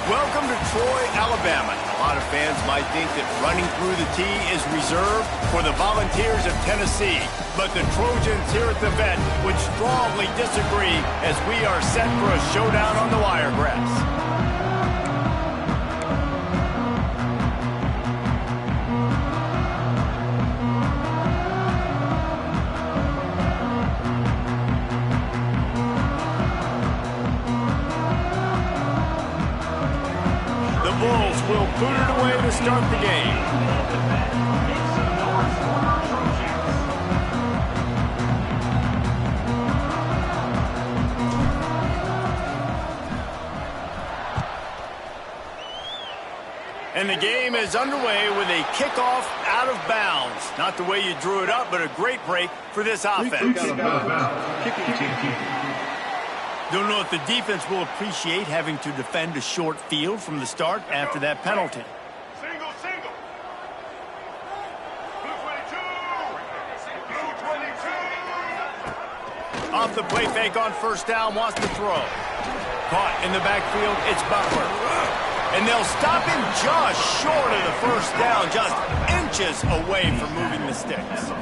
Welcome to Troy, Alabama. A lot of fans might think that running through the tee is reserved for the Volunteers of Tennessee. But the Trojans here at the Vet would strongly disagree as we are set for a showdown on the Wiregrass. Will boot it away to start the game. And the game is underway with a kickoff out of bounds. Not the way you drew it up, but a great break for this offense. Don't know if the defense will appreciate having to defend a short field from the start after that penalty. Single. Blue 22. Off the play fake on first down, wants to throw. Caught in the backfield, it's Butler. And they'll stop him just short of the first down, just inches away from moving the sticks.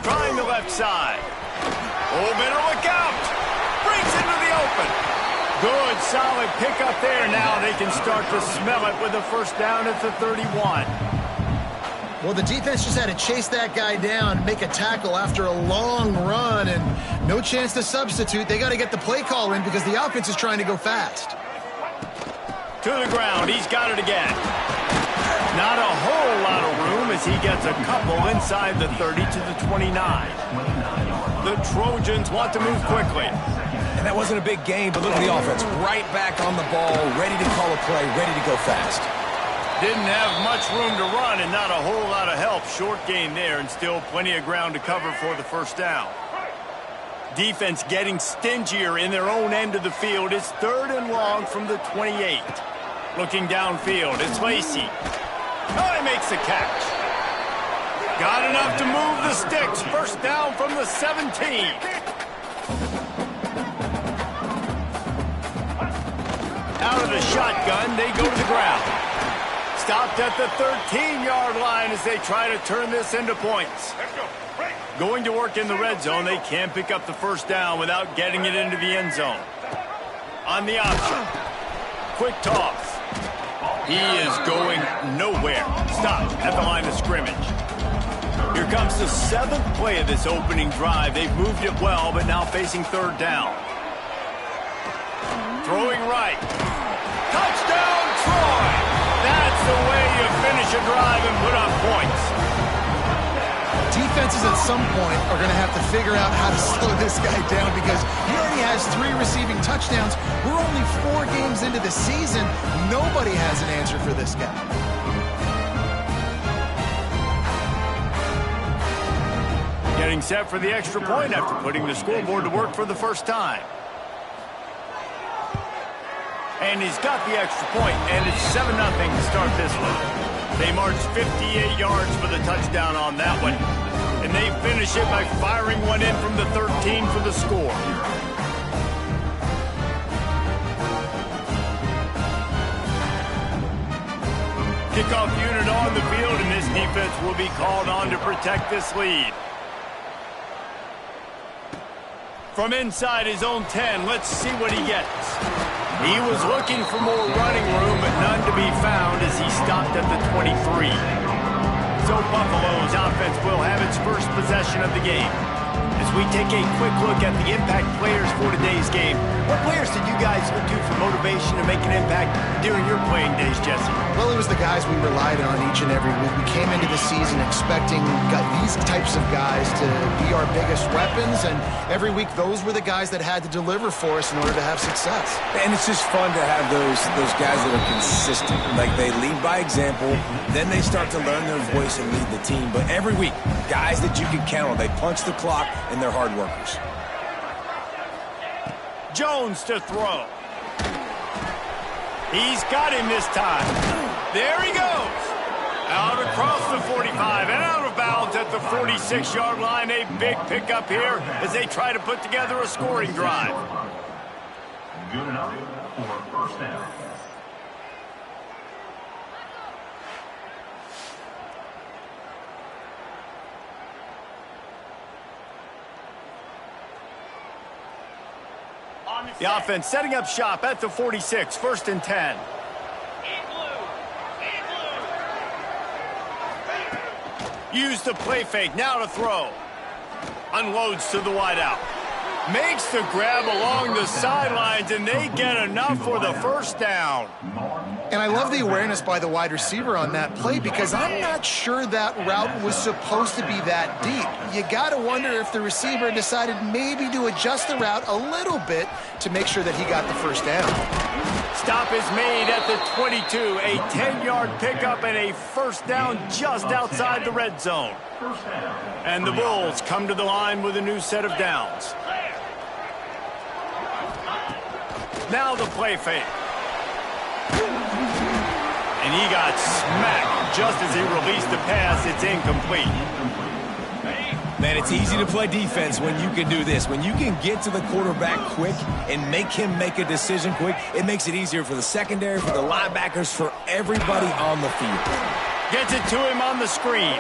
Trying the left side. Oh, better look out. Breaks into the open. Good, solid pickup there. Now they can start to smell it with a first down at the 31. Well, the defense just had to chase that guy down, make a tackle after a long run, and no chance to substitute. They got to get the play call in because the offense is trying to go fast. To the ground. He's got it again. Not a whole lot of room as he gets a couple inside the 30 to the 29. The Trojans want to move quickly. And that wasn't a big game, but look at the offense. Right back on the ball, ready to call a play, ready to go fast. Didn't have much room to run and not a whole lot of help. Short gain there and still plenty of ground to cover for the first down. Defense getting stingier in their own end of the field. It's 3rd and long from the 28. Looking downfield, it's Lacey. Oh, he makes the catch. Got enough to move the sticks. First down from the 17. Out of the shotgun, they go to the ground. Stopped at the 13-yard line as they try to turn this into points. Going to work in the red zone, they can't pick up the first down without getting it into the end zone. On the option. Quick toss. He is going nowhere. Stopped at the line of scrimmage. Here comes the 7th play of this opening drive. They've moved it well, but now facing 3rd down. Throwing right. Touchdown, Troy! That's the way you finish a drive and put up points. Defenses at some point are going to have to figure out how to slow this guy down because he already has 3 receiving touchdowns. We're only 4 games into the season. Nobody has an answer for this guy. Getting set for the extra point after putting the scoreboard to work for the first time. And he's got the extra point, and it's 7-0 to start this one. They marched 58 yards for the touchdown on that one. And they finish it by firing one in from the 13 for the score. Kickoff unit on the field, and this defense will be called on to protect this lead. From inside his own 10, let's see what he gets. He was looking for more running room, but none to be found as he stopped at the 23. So Buffalo's offense will have its first possession of the game. As we take a quick look at the impact players for today's game, what players did you guys look to for motivation to make an impact during your playing days, Jesse? Well, it was the guys we relied on each and every week. We came into the season expecting these types of guys to be our biggest weapons, and every week those were the guys that had to deliver for us in order to have success. And it's just fun to have those guys that are consistent. Like, they lead by example, then they start to learn their voice and lead the team. But every week, guys that you can count on, they punch the clock, and they're hard workers. Jones to throw. He's got him this time. There he goes. Out across the 45 and out of bounds at the 46-yard line. A big pickup here as they try to put together a scoring drive. Good enough for a first down. The offense setting up shop at the 46, 1st and 10. Use the play fake, now to throw. Unloads to the wideout. Makes the grab along the sidelines, and they get enough for the first down. And I love the awareness by the wide receiver on that play because I'm not sure that route was supposed to be that deep. You got to wonder if the receiver decided maybe to adjust the route a little bit to make sure that he got the first down. Stop is made at the 22. A 10-yard pickup and a first down just outside the red zone. And the Bulls come to the line with a new set of downs. Now the play fake. And he got smacked just as he released the pass. It's incomplete. Man, it's easy to play defense when you can do this. When you can get to the quarterback quick and make him make a decision quick, it makes it easier for the secondary, for the linebackers, for everybody on the field. Gets it to him on the screen.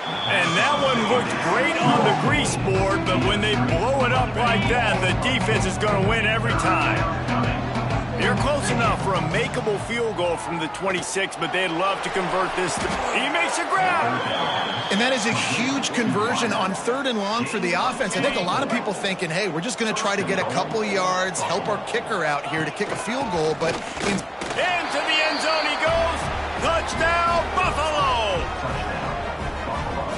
And that one looked great on the grease board, but when they blow it up like that, the defense is going to win every time. They're close enough for a makeable field goal from the 26, but they'd love to convert this. He makes a grab. And that is a huge conversion on 3rd and long for the offense. I think a lot of people thinking, hey, we're just going to try to get a couple yards, help our kicker out here to kick a field goal. But into the end zone he goes. Touchdown, Buffalo.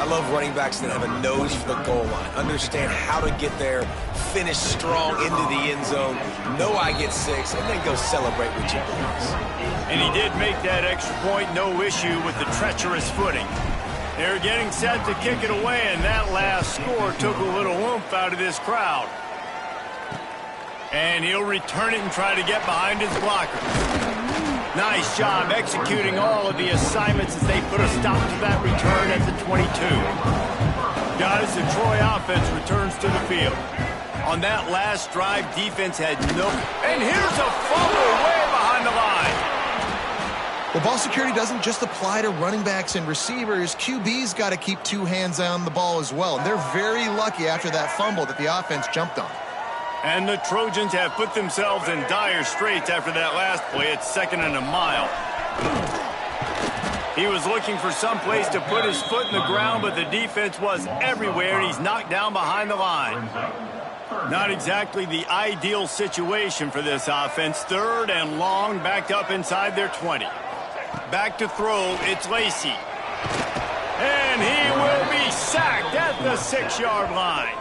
I love running backs that have a nose for the goal line, understand how to get there, finish strong into the end zone, know I get 6, and then go celebrate with your boys. And he did make that extra point, no issue with the treacherous footing. They're getting set to kick it away, and that last score took a little oomph out of this crowd. And he'll return it and try to get behind his blocker. Nice job executing all of the assignments as they put a stop to that return at the 22. Guys, the Troy offense returns to the field. On that last drive, defense had no... And here's a fumble way behind the line. Well, ball security doesn't just apply to running backs and receivers. QB's got to keep 2 hands on the ball as well. And they're very lucky after that fumble that the offense jumped on. And the Trojans have put themselves in dire straits after that last play. It's 2nd and a mile. He was looking for some place to put his foot in the ground, but the defense was everywhere, and he's knocked down behind the line. Not exactly the ideal situation for this offense. 3rd and long, backed up inside their 20. Back to throw, it's Lacey. And he will be sacked at the 6-yard line.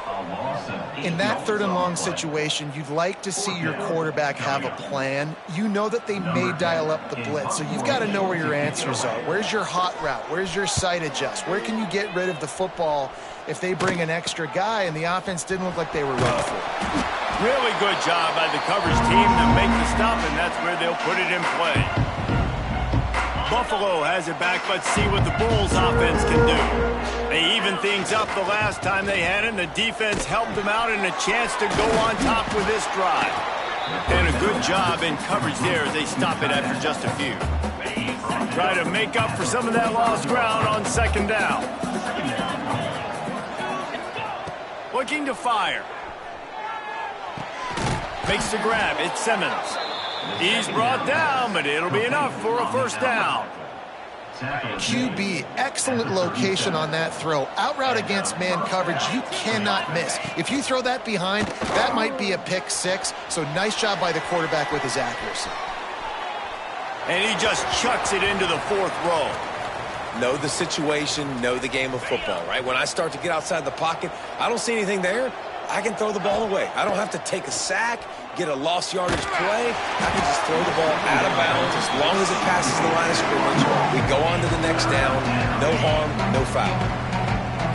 In that 3rd and long situation, you'd like to see your quarterback have a plan. You know that they may dial up the blitz, so you've got to know where your answers are. Where's your hot route? Where's your sight adjust? Where can you get rid of the football if they bring an extra guy and the offense didn't look like they were ready for it? Really good job by the coverage team to make the stop, and that's where they'll put it in play. Buffalo has it back. Let's see what the Bulls offense can do. They evened things up the last time they had it, and the defense helped them out and a chance to go on top with this drive. And a good job in coverage there as they stop it after just a few. Try to make up for some of that lost ground on 2nd down. Looking to fire. Makes the grab. It's Simmons. He's brought down, but it'll be enough for a first down. QB, excellent location on that throw. Out route against man coverage, you cannot miss. If you throw that behind, that might be a pick 6. So nice job by the quarterback with his accuracy. And he just chucks it into the 4th row. Know the situation, know the game of football, right? When I start to get outside the pocket, I don't see anything there. I can throw the ball away. I don't have to take a sack, get a lost yardage play. I can just throw the ball out of bounds as long as it passes the line of scrimmage. We go on to the next down. No harm, no foul.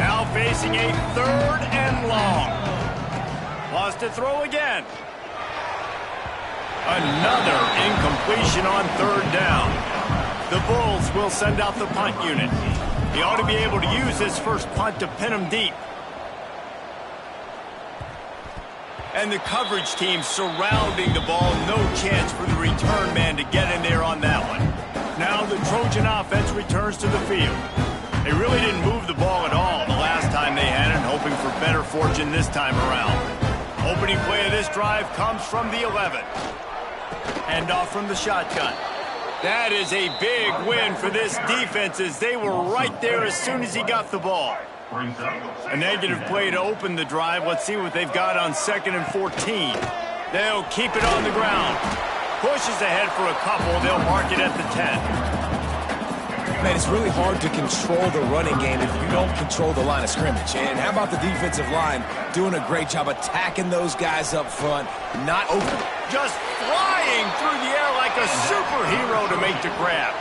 Now facing a 3rd and long. Lost to throw again. Another incompletion on 3rd down. The Bulls will send out the punt unit. He ought to be able to use this first punt to pin him deep. And the coverage team surrounding the ball. No chance for the return man to get in there on that one. Now the Trojan offense returns to the field. They really didn't move the ball at all the last time they had it, hoping for better fortune this time around. Opening play of this drive comes from the 11. Hand off from the shotgun. That is a big win for this defense as they were right there as soon as he got the ball. A negative play to open the drive. Let's see what they've got on 2nd and 14. They'll keep it on the ground. Pushes ahead for a couple. They'll mark it at the 10. Man, it's really hard to control the running game if you don't control the line of scrimmage. And how about the defensive line doing a great job attacking those guys up front, not open. Just flying through the air like a superhero to make the grab.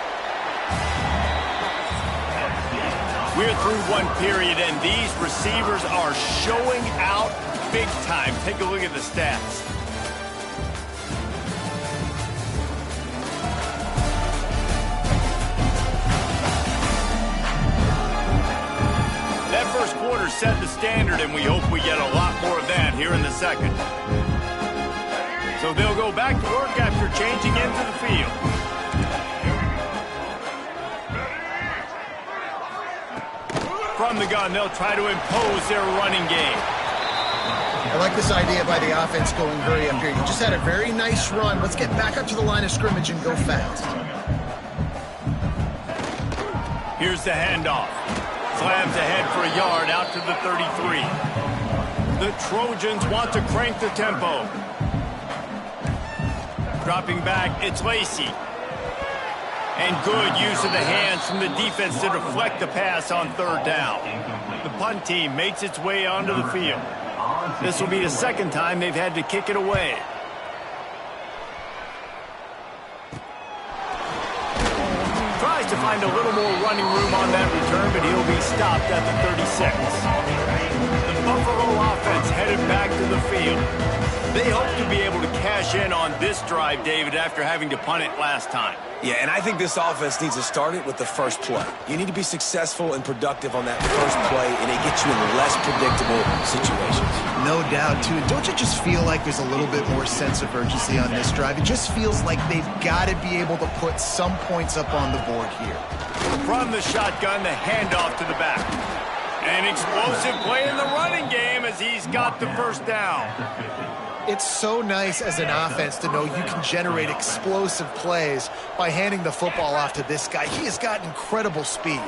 We're through one period, and these receivers are showing out big time. Take a look at the stats. That first quarter set the standard, and we hope we get a lot more of that here in the second. So they'll go back to work after changing into the field. From the gun, they'll try to impose their running game. I like this idea by the offense going hurry up here. You just had a very nice run. Let's get back up to the line of scrimmage and go fast. Here's the handoff. Slams ahead for a yard out to the 33. The Trojans want to crank the tempo. Dropping back, it's Lacey. And good use of the hands from the defense to deflect the pass on 3rd down. The punt team makes its way onto the field. This will be the second time they've had to kick it away. Tries to find a little more running room on that return, but he'll be stopped at the 36. The Buffalo offense headed back to the field. They hope to be able to cash in on this drive, David, after having to punt it last time. Yeah, and I think this offense needs to start it with the first play. You need to be successful and productive on that first play, and it gets you in less predictable situations. No doubt, too. Don't you just feel like there's a little bit more sense of urgency on this drive? It just feels like they've got to be able to put some points up on the board here. From the shotgun, the handoff to the back. An explosive play in the running game as he's got the first down. It's so nice as an offense to know you can generate explosive plays by handing the football off to this guy. He has got incredible speed.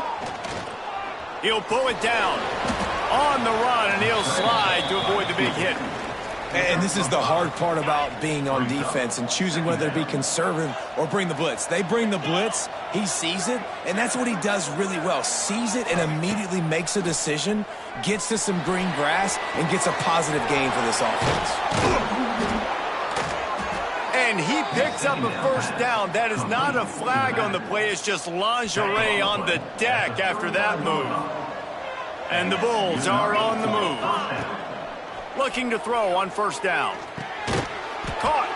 He'll pull it down on the run, and he'll slide to avoid the big hit. And this is the hard part about being on defense and choosing whether to be conservative or bring the blitz. They bring the blitz, he sees it, and that's what he does really well. Sees it and immediately makes a decision, gets to some green grass, and gets a positive gain for this offense. And he picks up a first down. That is not a flag on the play. It's just lingerie on the deck after that move. And the Bulls are on the move. Looking to throw on first down. Caught.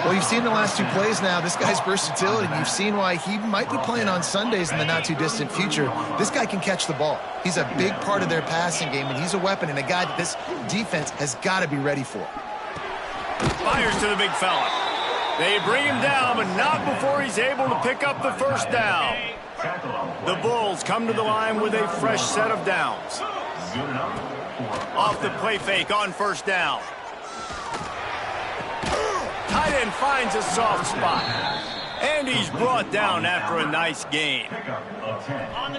Well, you've seen the last 2 plays now. This guy's versatility. You've seen why he might be playing on Sundays in the not-too-distant future. This guy can catch the ball. He's a big part of their passing game, and he's a weapon and a guy that this defense has got to be ready for. Fires to the big fella. They bring him down, but not before he's able to pick up the first down. The Bulls come to the line with a fresh set of downs. Off the play fake on first down. Tight end finds a soft spot. And he's brought down after a nice gain.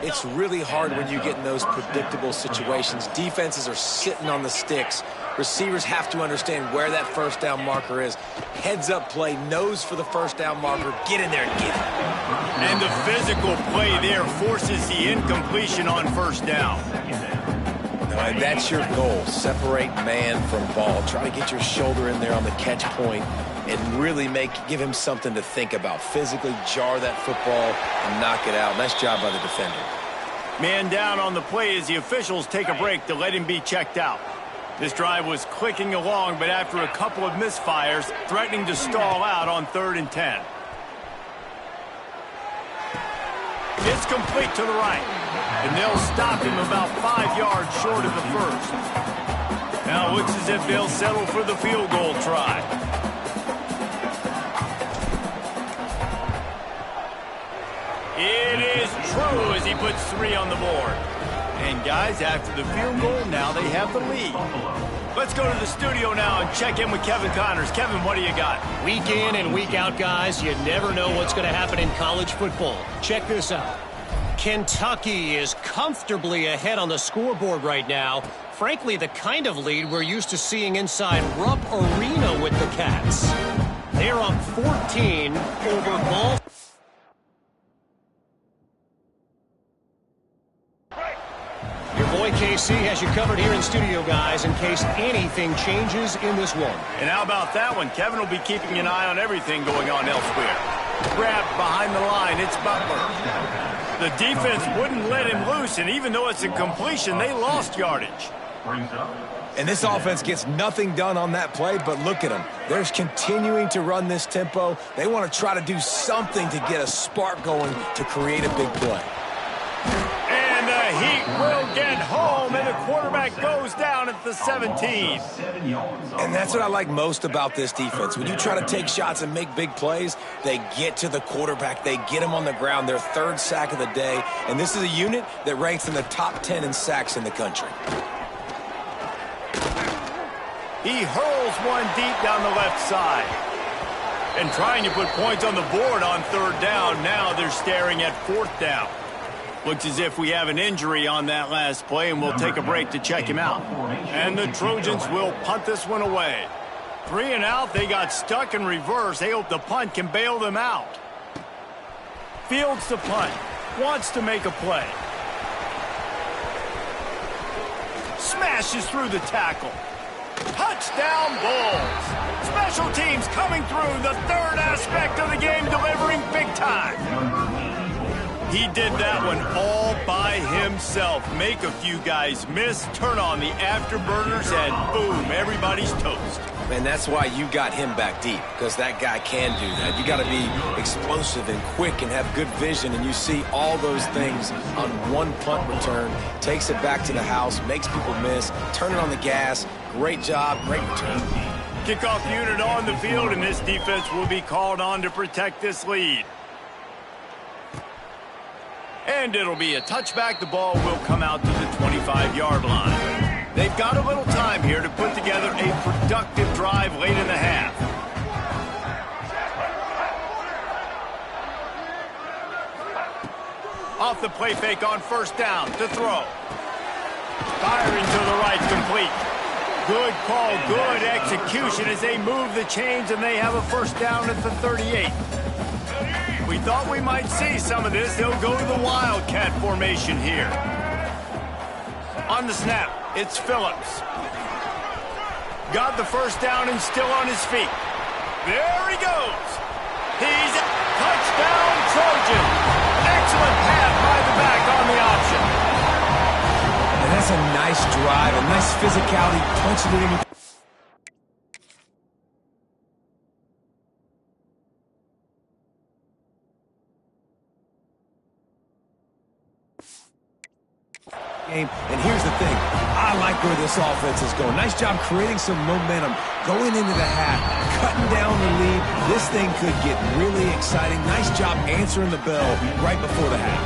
It's really hard when you get in those predictable situations. Defenses are sitting on the sticks. Receivers have to understand where that first down marker is. Heads up play, nose for the first down marker. Get in there and get it. And the physical play there forces the incompletion on first down. And that's your goal. Separate man from ball. Try to get your shoulder in there on the catch point and really give him something to think about. Physically jar that football and knock it out. Nice job by the defender. Man down on the play as the officials take a break to let him be checked out. This drive was clicking along, but after a couple of misfires, threatening to stall out on 3rd and 10. is complete to the right. And they'll stop him about 5 yards short of the first. Now it looks as if they'll settle for the field goal try. It is true as he puts 3 on the board. And guys, after the field goal, now they have the lead. Let's go to the studio now and check in with Kevin Connors. Kevin, what do you got? Week in and week out, guys, you never know what's going to happen in college football. Check this out. Kentucky is comfortably ahead on the scoreboard right now. Frankly, the kind of lead we're used to seeing inside Rupp Arena with the Cats. They're up 14 over Ball. Your boy KC has you covered here in studio, guys, in case anything changes in this one. And how about that one? Kevin will be keeping an eye on everything going on elsewhere. Grabbed behind the line, it's Butler. The defense wouldn't let him loose, and even though it's a completion, they lost yardage. And this offense gets nothing done on that play, but look at them. They're continuing to run this tempo. They want to try to do something to get a spark going to create a big play. And the Heat will get home, and the quarterback goes down at the 17. And that's what I like most about this defense. When you try to take shots and make big plays, they get to the quarterback. They get him on the ground, their 3rd sack of the day. And this is a unit that ranks in the top 10 in sacks in the country. He hurls one deep down the left side. And trying to put points on the board on 3rd down, now they're staring at 4th down. Looks as if we have an injury on that last play, and we'll take a break to check him out. And the Trojans will punt this one away. 3 and out, they got stuck in reverse. They hope the punt can bail them out. Fields the punt, wants to make a play. Smashes through the tackle. Touchdown Bulls. Special teams coming through, the 3rd aspect of the game, delivering big time. He did that one all by himself. Make a few guys miss, turn on the afterburners, and boom, everybody's toast. And that's why you got him back deep, because that guy can do that. You got to be explosive and quick and have good vision, and you see all those things on one punt return. Takes it back to the house, makes people miss, turn it on the gas. Great job, great return. Kickoff unit on the field, and this defense will be called on to protect this lead. And it'll be a touchback. The ball will come out to the 25-yard line. They've got a little time here to put together a productive drive late in the half. Off the play fake on 1st down to throw. Firing to the right, complete. Good call, good execution as they move the chains, and they have a 1st down at the 38. We thought we might see some of this. They'll go to the Wildcat formation here. On the snap, it's Phillips. Got the 1st down and still on his feet. There he goes. He's touchdown Trojan. Excellent pass by the back on the option. And that's a nice drive, a nice physicality, punching it in. And here's the thing, I like where this offense is going. Nice job creating some momentum, going into the half, cutting down the lead. This thing could get really exciting. Nice job answering the bell right before the half.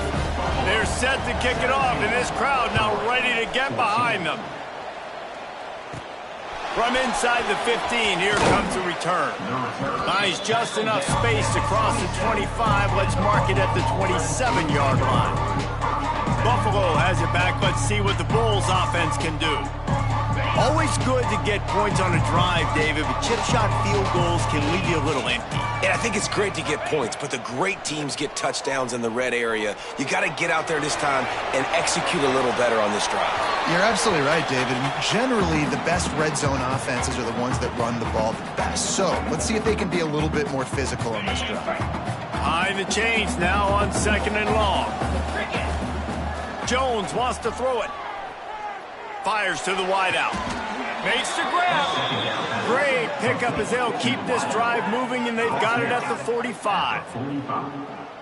They're set to kick it off, and this crowd now ready to get behind them. From inside the 15, here comes the return. Nice, just enough space to cross the 25. Let's mark it at the 27-yard line. Buffalo has it back. Let's see what the Bulls offense can do. Always good to get points on a drive, David, but chip shot field goals can leave you a little empty. And I think it's great to get points, but the great teams get touchdowns in the red area. You got to get out there this time and execute a little better on this drive. You're absolutely right, David. Generally, the best red zone offenses are the ones that run the ball the best. So let's see if they can be a little bit more physical on this drive. Behind the chains now on 2nd and long. Jones wants to throw it. Fires to the wideout. Makes the grab. Great pickup as they'll keep this drive moving, and they've got it at the 45.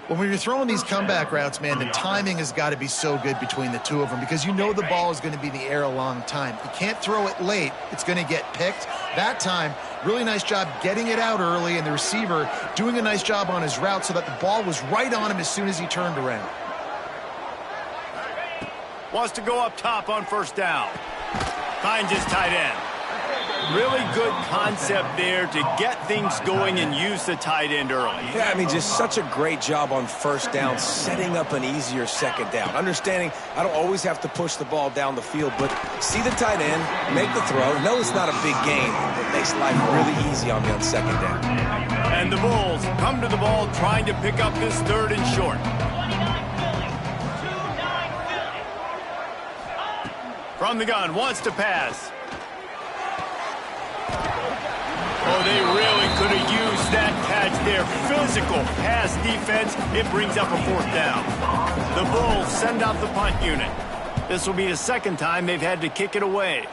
When you're throwing these comeback routes, man, the timing has got to be so good between the two of them because you know the ball is going to be in the air a long time. You can't throw it late. It's going to get picked. That time, really nice job getting it out early, and the receiver doing a nice job on his route so that the ball was right on him as soon as he turned around. Wants to go up top on first down. Finds his tight end. Really good concept there to get things going and use the tight end early. Yeah, I mean, just such a great job on first down, setting up an easier second down. Understanding I don't always have to push the ball down the field, but see the tight end, make the throw. No, it's not a big game. It makes life really easy on me on second down. And the Bulls come to the ball trying to pick up this third and short. From the gun, wants to pass. Oh, they really could have used that catch there. Physical pass defense. It brings up a fourth down. The Bulls send out the punt unit. This will be the second time they've had to kick it away.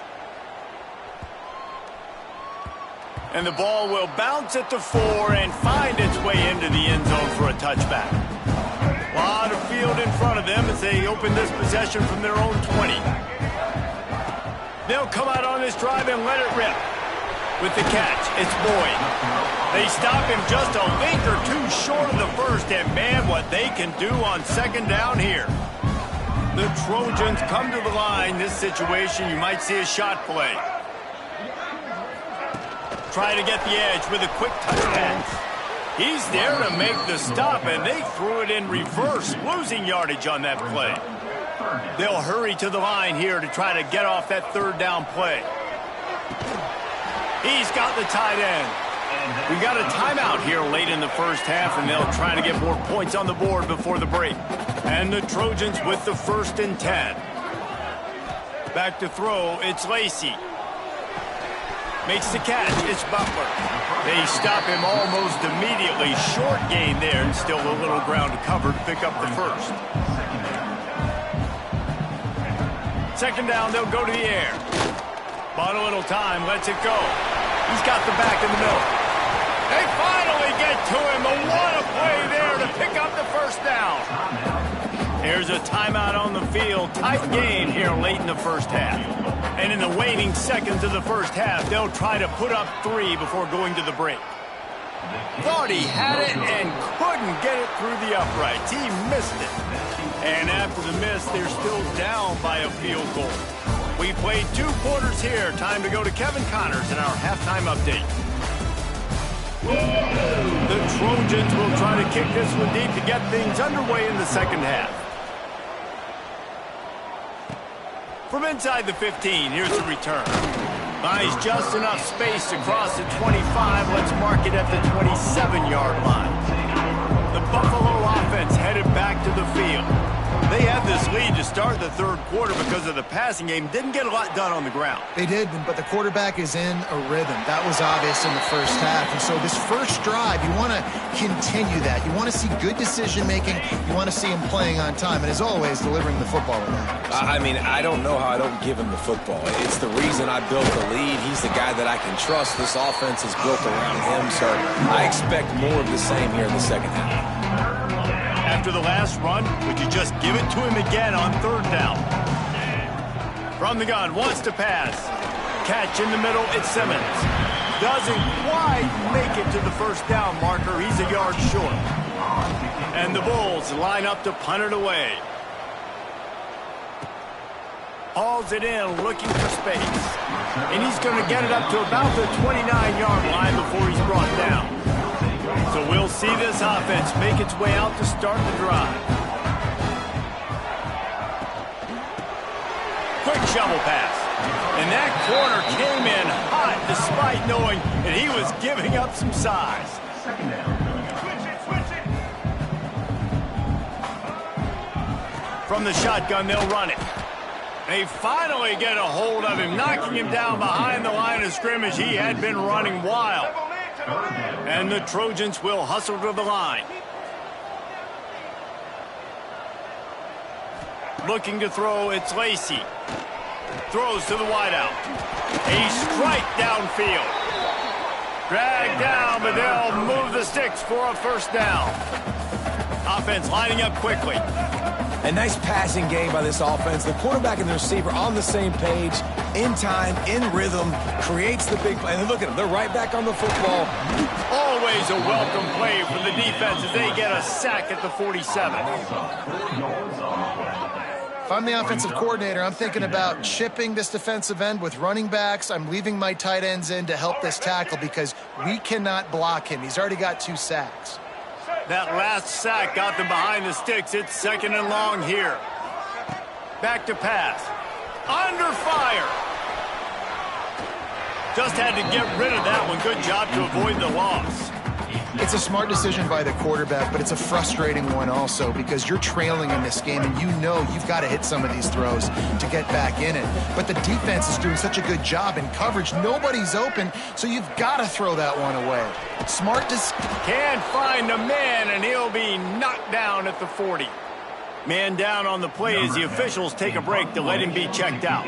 And the ball will bounce at the 4 and find its way into the end zone for a touchback. A lot of field in front of them as they open this possession from their own 20. They'll come out on this drive and let it rip. With the catch, it's Boyd. They stop him just a link or two short of the first, and man, what they can do on second down here. The Trojans come to the line. This situation, you might see a shot play. Try to get the edge with a quick touch pass. He's there to make the stop, and they threw it in reverse, losing yardage on that play. They'll hurry to the line here to try to get off that third down play. He's got the tight end. We got a timeout here late in the first half, and they'll try to get more points on the board before the break. And the Trojans with the 1st and 10. Back to throw, it's Lacey. Makes the catch, it's Butler. They stop him almost immediately. Short gain there, and still a little ground to cover to pick up the first. Second down, they'll go to the air. Bought a little time, lets it go. He's got the back in the middle. They finally get to him. What a play there to pick up the first down. Here's a timeout on the field. Tight game here late in the first half. And in the waning seconds of the first half, they'll try to put up 3 before going to the break. Thought he had it and couldn't get it through the uprights. He missed it. And after the miss, they're still down by a field goal. We played 2 quarters here. Time to go to Kevin Connors in our halftime update. The Trojans will try to kick this one deep to get things underway in the second half. From inside the 15, here's the return. Buys just enough space across the 25. Let's mark it at the 27-yard line. The Buffalo offense headed back to the field. They had this lead to start the third quarter because of the passing game. Didn't get a lot done on the ground. They did, but the quarterback is in a rhythm. That was obvious in the first half. And so this first drive, you want to continue that. You want to see good decision-making. You want to see him playing on time. And as always, delivering the football. I mean, I don't know how I don't give him the football. It's the reason I built the lead. He's the guy that I can trust. This offense is built around him. So I expect more of the same here in the second half. After the last run, would you just give it to him again on third down? From the gun, wants to pass. Catch in the middle, it's Simmons. Doesn't quite make it to the first down marker. He's a yard short. And the Bulls line up to punt it away. Hauls it in, looking for space. And he's going to get it up to about the 29-yard line before he's brought down. So we'll see this offense make its way out to start the drive. Quick shovel pass. And that corner came in hot despite knowing that he was giving up some size. Second down. From the shotgun, they'll run it. They finally get a hold of him, knocking him down behind the line of scrimmage. He had been running wild. And the Trojans will hustle to the line. Looking to throw, it's Lacey. Throws to the wideout. A strike downfield. Dragged down, but they'll move the sticks for a first down. Offense lining up quickly. A nice passing game by this offense. The quarterback and the receiver on the same page, in time, in rhythm, creates the big play. And look at them. They're right back on the football. Always a welcome play from the defense as they get a sack at the 47. If I'm the offensive coordinator, I'm thinking about chipping this defensive end with running backs. I'm leaving my tight ends in to help this tackle because we cannot block him. He's already got 2 sacks. That last sack got them behind the sticks. It's 2nd and long here. Back to pass. Under fire. Just had to get rid of that one. Good job to avoid the loss. It's a smart decision by the quarterback, but it's a frustrating one also because you're trailing in this game and you know you've got to hit some of these throws to get back in it. But the defense is doing such a good job in coverage. Nobody's open, so you've got to throw that one away. Smart decision. Can't find a man, and he'll be knocked down at the 40. Man down on the play as the officials take a break to let him be checked out.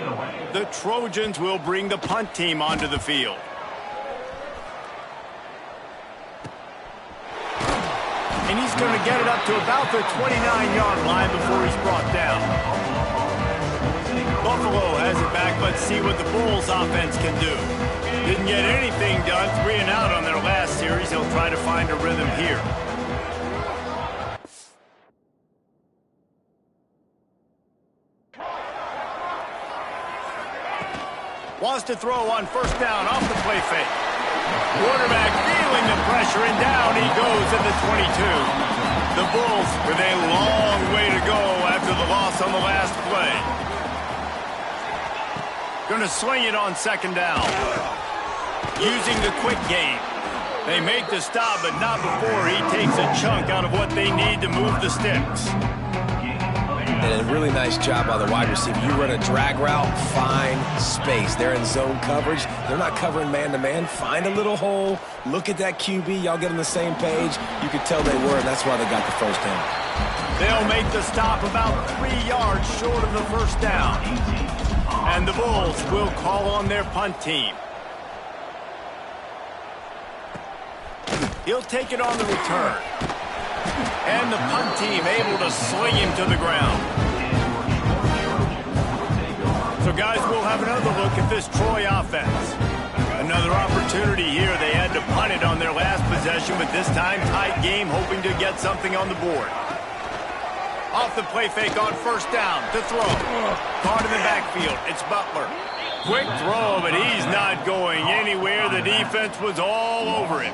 The Trojans will bring the punt team onto the field. And he's going to get it up to about the 29-yard line before he's brought down. Buffalo has it back. Let's see what the Bulls offense can do. Didn't get anything done. 3 and out on their last series. He'll try to find a rhythm here. Wants to throw on 1st down off the play fake. Quarterback feeling the pressure, and down he goes at the 22. The Bulls with a long way to go after the loss on the last play. Going to sling it on 2nd down. Using the quick game. They make the stop, but not before he takes a chunk out of what they need to move the sticks. And a really nice job by the wide receiver. You run a drag route, find space. They're in zone coverage. They're not covering man-to-man. Find a little hole. Look at that QB. Y'all get on the same page. You could tell they were, and that's why they got the 1st down. They'll make the stop about 3 yards short of the 1st down. And the Bulls will call on their punt team. He'll take it on the return. And the punt team able to sling him to the ground. So, guys, we'll have another look at this Troy offense. Another opportunity here. They had to punt it on their last possession, but this time tight game, hoping to get something on the board. Off the play fake on 1st down to throw. Caught in the backfield. It's Butler. Quick throw, but he's not going anywhere. The defense was all over him.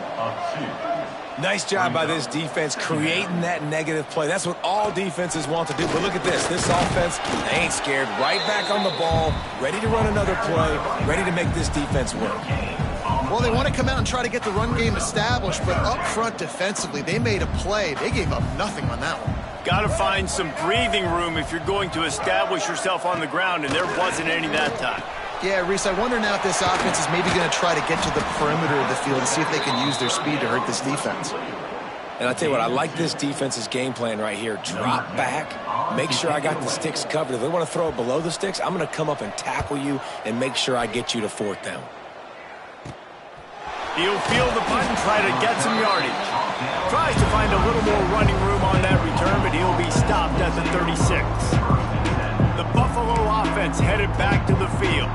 Nice job by this defense creating that negative play. That's what all defenses want to do. But look at this. This offense, they ain't scared. Right back on the ball, ready to run another play, ready to make this defense work. Well, they want to come out and try to get the run game established, but up front defensively, they made a play. They gave up nothing on that one. Got to find some breathing room if you're going to establish yourself on the ground, and there wasn't any that time. Yeah, Reese, I wonder now if this offense is maybe going to try to get to the perimeter of the field and see if they can use their speed to hurt this defense. And I'll tell you what, I like this defense's game plan right here. Drop back, make sure I got the sticks covered. If they want to throw it below the sticks, I'm going to come up and tackle you and make sure I get you to 4th down. He'll field the punt and try to get some yardage. Tries to find a little more running room on that return, but he'll be stopped at the 36. The Buffalo offense headed back to the field.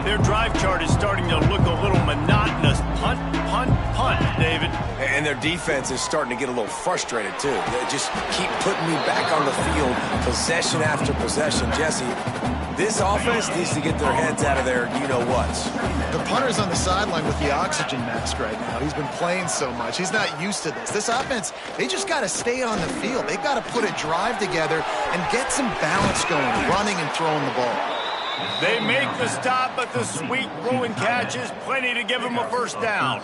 Their drive chart is starting to look a little monotonous. Punt, punt, punt, David. And their defense is starting to get a little frustrated, too. They just keep putting me back on the field, possession after possession. Jesse, this offense needs to get their heads out of their you-know-whats. The punter's on the sideline with the oxygen mask right now. He's been playing so much. He's not used to this. This offense, they just got to stay on the field. They've got to put a drive together and get some balance going, running and throwing the ball. They make the stop, but the sweet throwing catch is plenty to give them a 1st down.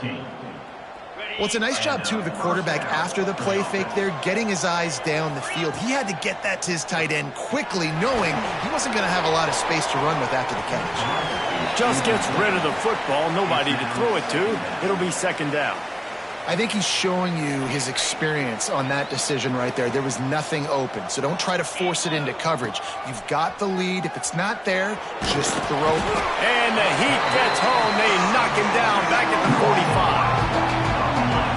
Well, it's a nice job, too, of the quarterback after the play fake there, getting his eyes down the field. He had to get that to his tight end quickly, knowing he wasn't going to have a lot of space to run with after the catch. Just gets rid of the football, nobody to throw it to. It'll be 2nd down. I think he's showing you his experience on that decision right there. There was nothing open, so don't try to force it into coverage. You've got the lead. If it's not there, just throw it. And the Heat gets home. They knock him down back at the 45.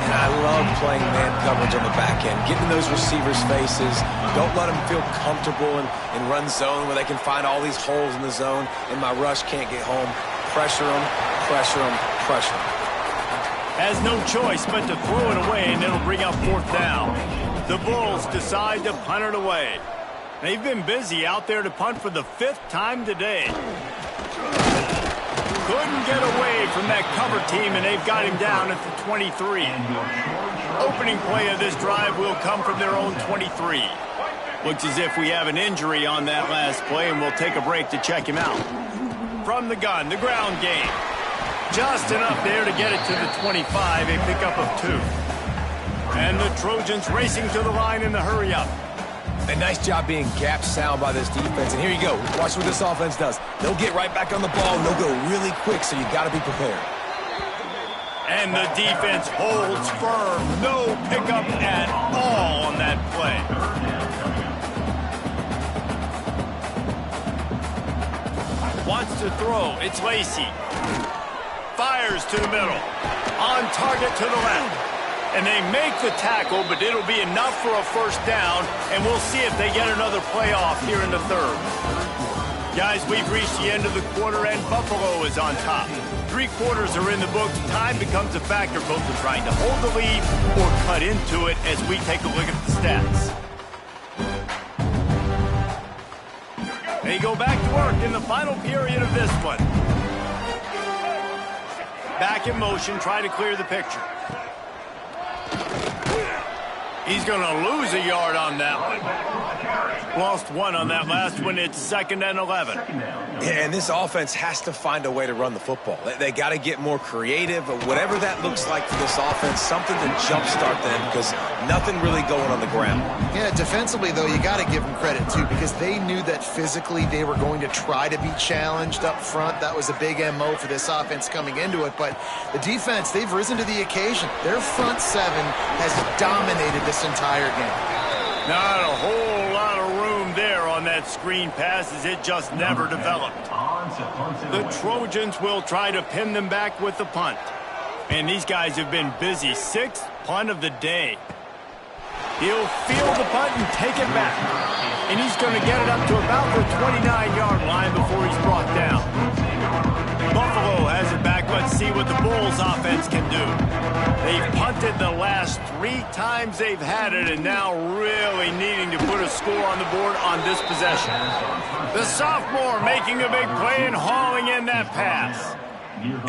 And I love love playing man coverage on the back end, getting those receivers' faces. Don't let them feel comfortable in run zone where they can find all these holes in the zone and my rush can't get home. Pressure them, pressure them, pressure them. Has no choice but to throw it away, and it'll bring up 4th down. The Bulls decide to punt it away. They've been busy out there to punt for the 5th time today. Couldn't get away from that cover team, and they've got him down at the 23. Opening play of this drive will come from their own 23. Looks as if we have an injury on that last play, and we'll take a break to check him out. From the gun, the ground game. Just enough there to get it to the 25, a pickup of 2. And the Trojans racing to the line in the hurry-up. A nice job being gap sound by this defense. And here you go. Watch what this offense does. They'll get right back on the ball, and they'll go really quick, so you got to be prepared. And the defense holds firm. No pickup at all on that play. Wants to throw. It's Lacey. Fires to the middle. On target to the left. And they make the tackle, but it'll be enough for a 1st down, and we'll see if they get another playoff here in the 3rd. Guys, we've reached the end of the quarter, and Buffalo is on top. 3 quarters are in the books. Time becomes a factor, both in trying to hold the lead or cut into it as we take a look at the stats. They go back to work in the final period of this one. Back in motion, try to clear the picture. He's going to lose a yard on that one. Lost 1 on that last one. It's 2nd and 11. Yeah, and this offense has to find a way to run the football. They got to get more creative, or whatever that looks like for this offense, something to jumpstart them, because nothing really going on the ground. Yeah, defensively, though, you got to give them credit, too, because they knew that physically they were going to try to be challenged up front. That was a big MO for this offense coming into it. But the defense, they've risen to the occasion. Their front 7 has dominated this entire game. Not a whole lot of room there on that screen pass, as it just never developed. The Trojans will try to pin them back with the punt. And these guys have been busy. 6th punt of the day. He'll field the punt and take it back. And he's going to get it up to about the 29-yard line before he's brought down. Buffalo has it back. Let's see what the Bulls offense can do. They've punted the last 3 times they've had it, and now really needing to put a score on the board on this possession. The sophomore making a big play and hauling in that pass.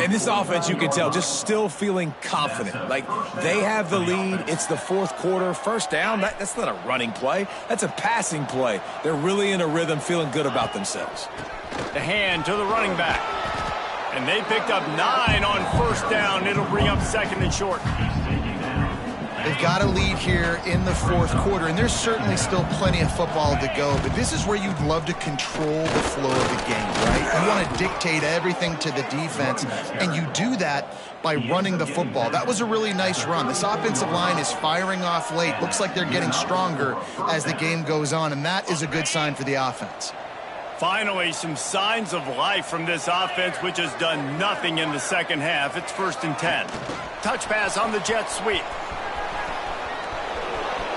And this offense, you can tell, just still feeling confident. Like, they have the lead. It's the 4th quarter. 1st down, that's not a running play. That's a passing play. They're really in a rhythm, feeling good about themselves. The hand to the running back. And they picked up 9 on 1st down. It'll bring up 2nd and short. They've got a lead here in the 4th quarter, and there's certainly still plenty of football to go, but this is where you'd love to control the flow of the game, right? You want to dictate everything to the defense, and you do that by running the football. That was a really nice run. This offensive line is firing off late. Looks like they're getting stronger as the game goes on, and that is a good sign for the offense. Finally, some signs of life from this offense, which has done nothing in the 2nd half. It's 1st and 10. Touch pass on the jet sweep.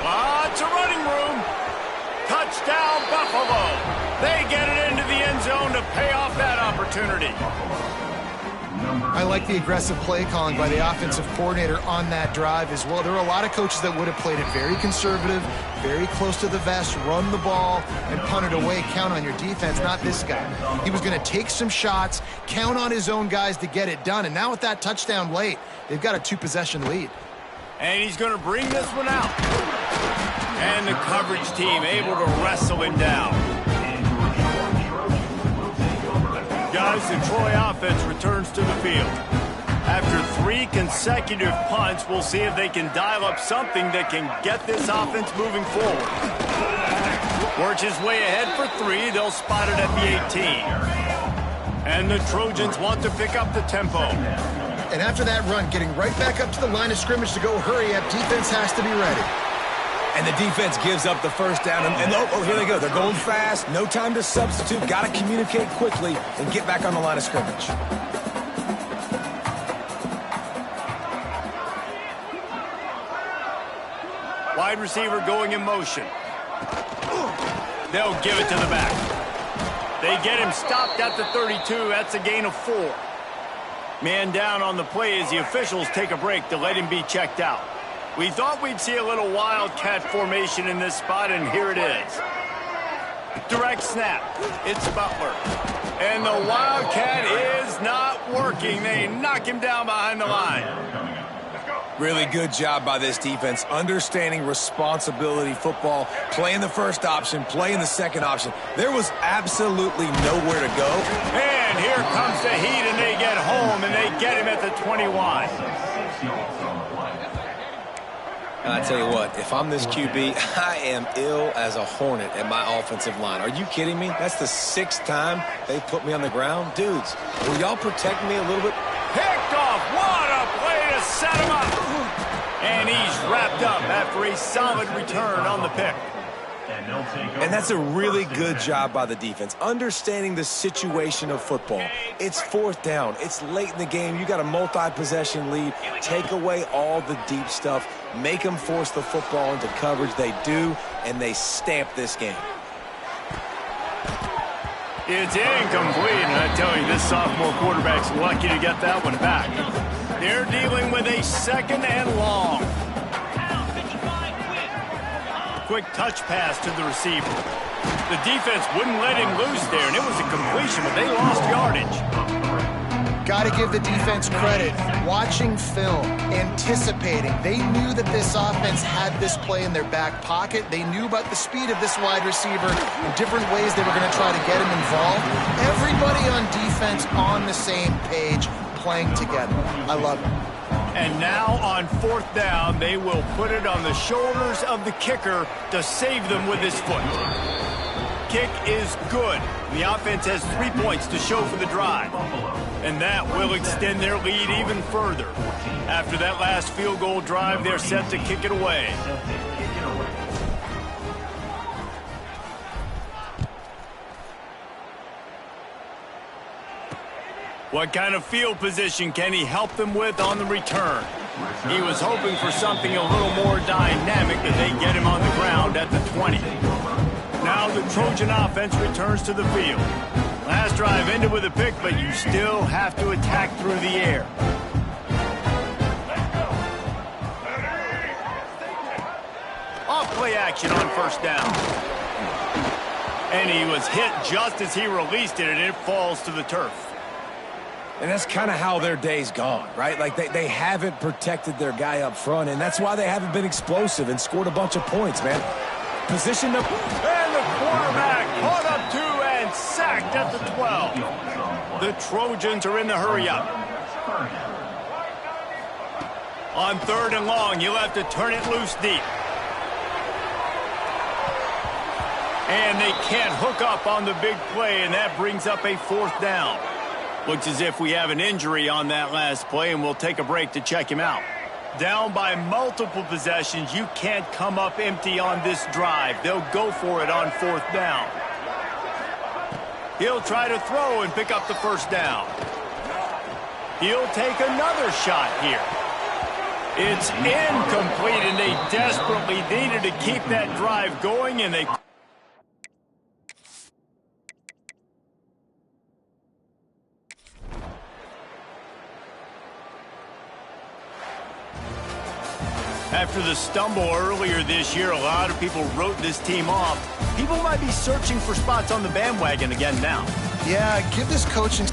Lots of running room. Touchdown, Buffalo. They get it into the end zone to pay off that opportunity. I like the aggressive play calling by the offensive coordinator on that drive as well. There are a lot of coaches that would have played it very conservative, very close to the vest, run the ball, and punt it away, count on your defense. Not this guy. He was going to take some shots, count on his own guys to get it done. And now with that touchdown late, they've got a 2-possession lead. And he's going to bring this one out. And the coverage team able to wrestle him down. Guys, the Troy offense returns to the field. After 3 consecutive punts, we'll see if they can dial up something that can get this offense moving forward. Works his way ahead for 3. They'll spot it at the 18. And the Trojans want to pick up the tempo. And after that run, getting right back up to the line of scrimmage to go hurry up, defense has to be ready. And the defense gives up the 1st down. And here they go. They're going fast. No time to substitute. Got to communicate quickly and get back on the line of scrimmage. Wide receiver going in motion. They'll give it to the back. They get him stopped at the 32. That's a gain of 4. Man down on the play as the officials take a break to let him be checked out. We thought we'd see a little wildcat formation in this spot, and here it is. Direct snap. It's Butler. And the wildcat is not working. They knock him down behind the line. Really good job by this defense, understanding responsibility football, playing the first option, playing the second option. There was absolutely nowhere to go. And here comes the heat, and they get home, and they get him at the 21. And I tell you what, if I'm this QB, I am ill as a hornet at my offensive line. Are you kidding me? That's the 6th time they put me on the ground. Dudes, will y'all protect me a little bit? Picked off. What a play to set him up. And he's wrapped up after a solid return on the pick. And that's a really good job by the defense, understanding the situation of football. It's 4th down. It's late in the game. You got a multi-possession lead. Take away all the deep stuff. Make them force the football into coverage. They do, and they stamp this game. It's incomplete, and I tell you, this sophomore quarterback's lucky to get that one back. They're dealing with a 2nd and long. Quick touch pass to the receiver. The defense wouldn't let him loose there, and it was a completion, but they lost yardage. Got to give the defense credit. Watching film, anticipating. They knew that this offense had this play in their back pocket. They knew about the speed of this wide receiver and different ways they were going to try to get him involved. Everybody on defense on the same page, playing together. I love it. And now on 4th down, they will put it on the shoulders of the kicker to save them with his foot. Kick is good. The offense has 3 points to show for the drive. And that will extend their lead even further. After that last field goal drive, they're set to kick it away. What kind of field position can he help them with on the return? He was hoping for something a little more dynamic, but they get him on the ground at the 20. Now the Trojan offense returns to the field. Last drive ended with a pick, but you still have to attack through the air. Off play action on 1st down. And he was hit just as he released it, and it falls to the turf. And that's kind of how their day's gone, right? Like they haven't protected their guy up front, and that's why they haven't been explosive and scored a bunch of points, man. Position up. And the quarterback caught up 2 and sacked at the 12. The Trojans are in the hurry-up. On 3rd and long, you'll have to turn it loose deep. And they can't hook up on the big play, and that brings up a 4th down. Looks as if we have an injury on that last play, and we'll take a break to check him out. Down by multiple possessions, you can't come up empty on this drive. They'll go for it on 4th down. He'll try to throw and pick up the 1st down. He'll take another shot here. It's incomplete, and they desperately needed to keep that drive going, and they... After the stumble earlier this year, a lot of people wrote this team off. People might be searching for spots on the bandwagon again now. Yeah, give this coaching...